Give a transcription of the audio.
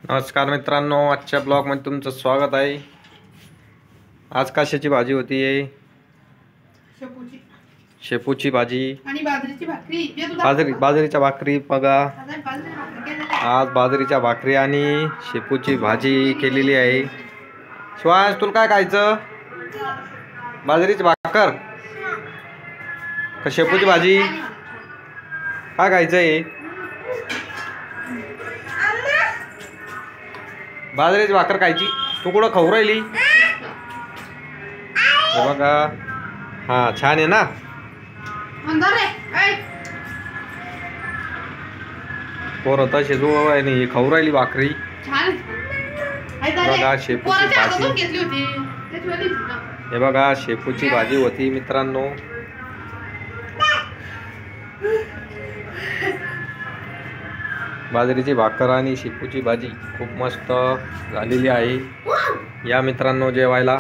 नमस्कार मित्रांनो, आजच्या ब्लॉगमध्ये तुमचं स्वागत आहे। आज कशाची भाजी होती आहे? शेपूची भाजी आणि बाजरीची भाकरी। बाजरीच्या भाकरी बघा। आज बाजरीच्या भाकरी आणि शेपूची भाजी केलेली आहे। शिवाय तुला काय खायचं? बाजरीची भाकर का शेपूची भाजी? काय खायचं आहे? बाजरीची भाकर खायची। तू कुठं खाऊ राहिली? बघा, हा छान आहे ना। पोरं तसे जो आहे नाही खाऊ राहिली भाकरी। बघा शेपूची भाजी, हे बघा शेपूची भाजी होती मित्रांनो। बाजरीची भाकर आणि शेपूची भाजी खूप मस्त झालेली आहे। या मित्रांनो जेवायला।